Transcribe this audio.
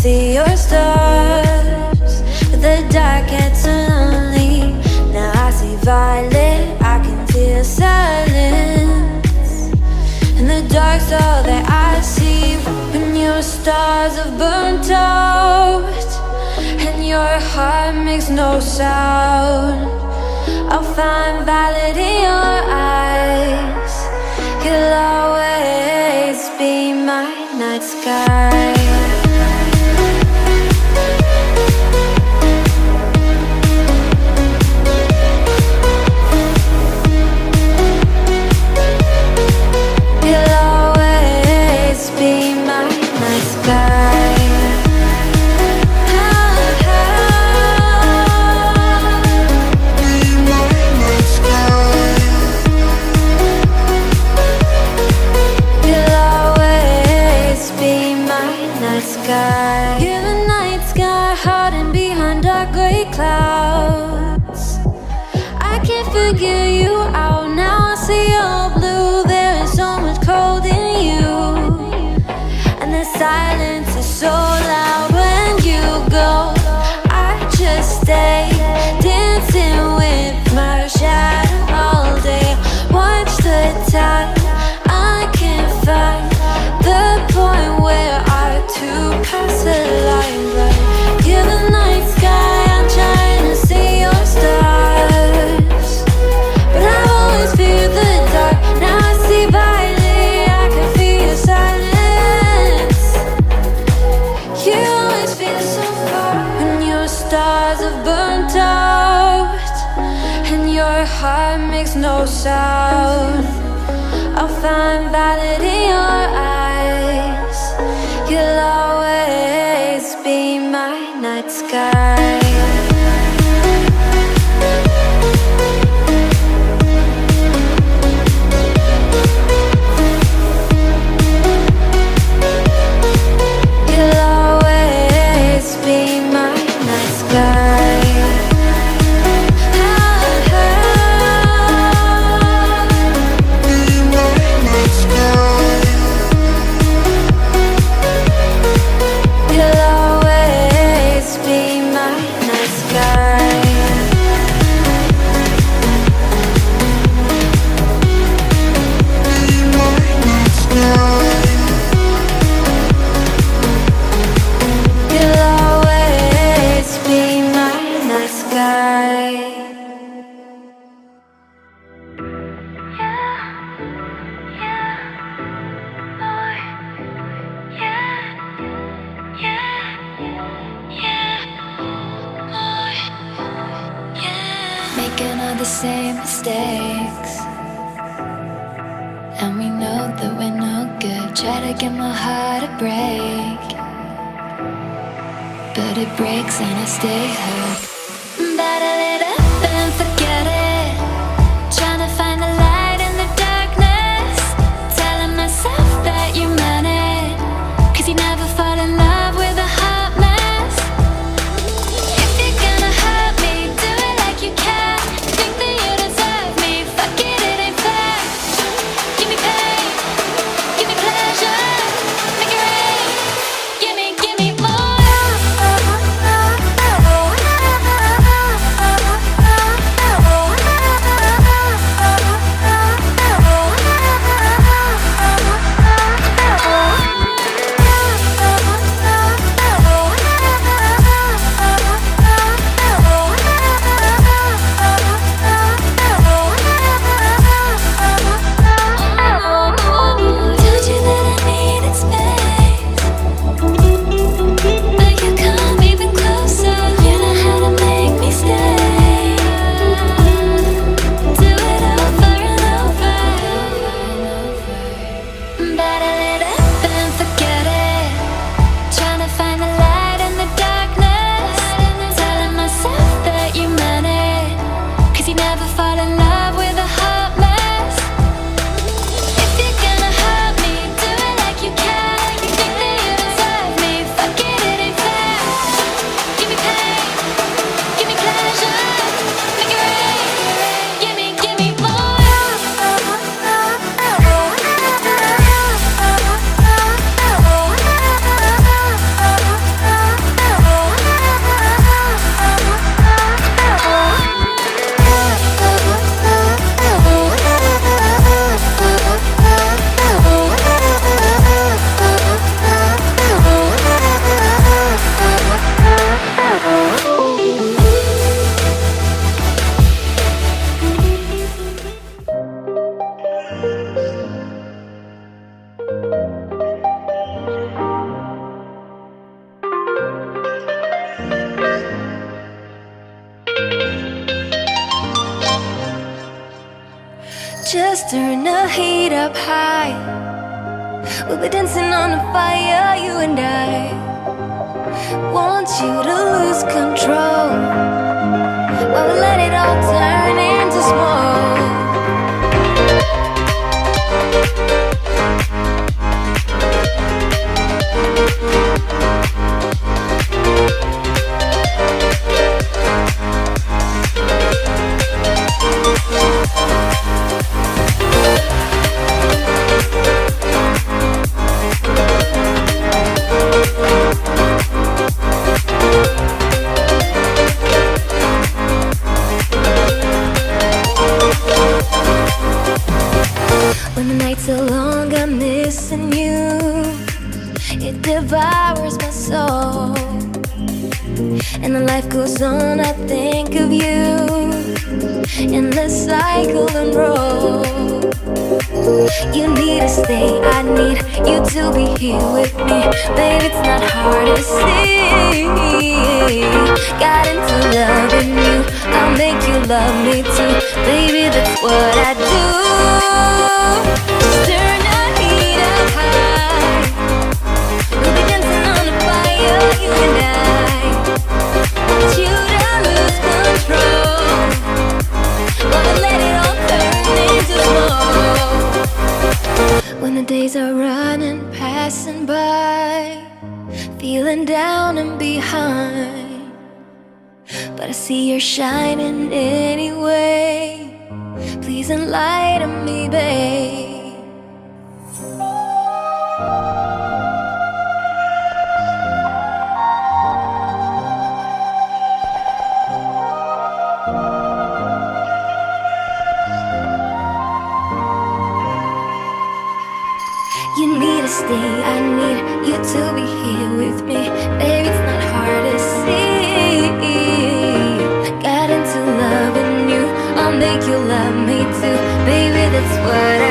see your stars, but the dark gets so lonely. Now I see violet, I can feel silence. And the dark's all that I see. When your stars have burnt out and your heart makes no sound, I'll find violet in your eyes. You'll always be my night sky. You'll always be my night sky. You're the night sky hiding behind dark gray clouds. I can't figure you out now. I see your blue. There is so much cold in you, and the silence is so loud when you go. I just stay dancing with my shadow all day. Watch the time. I can't find the point where to pass the line, right? You're the night sky, I'm trying to see your stars, but I always fear the dark. Now I see violet, I can feel your silence. You always feel so far when your stars have burnt out and your heart makes no sound. I'll find violet in your eyes. You'll always be my night sky. You'll always be my night sky. The same mistakes, and we know that we're no good. Try to get my heart to break, but it breaks and I stay hurt. Better let up and forget it. Trying to find the light in the darkness, telling myself that you meant it, 'cause you never fall in love with a hot mess. If you're gonna hurt me, do it like you can. Just turn the heat up high. We'll be dancing on the fire, you and I. Want you to lose control while we let it all turn into smoke. When the nights are long, I'm missing you. It devours my soul. And the life goes on, I think of you. Endless cycle and roll. You need to stay, I need you to be here with me. Baby, it's not hard to see. Got into loving you, I'll make you love me too. Baby, that's what I do. Just turn the heat up high. We'll be dancing on the fire, you and I. Want you to lose control while we let it all turn into smoke. When the days are running, passing by, feeling down and behind, but I see you're shining anyway. Please enlighten me, babe. You need to stay, I need you to be here with me. Baby, it's not hard to see. Got into loving you, I'll make you love me too. Baby, that's what I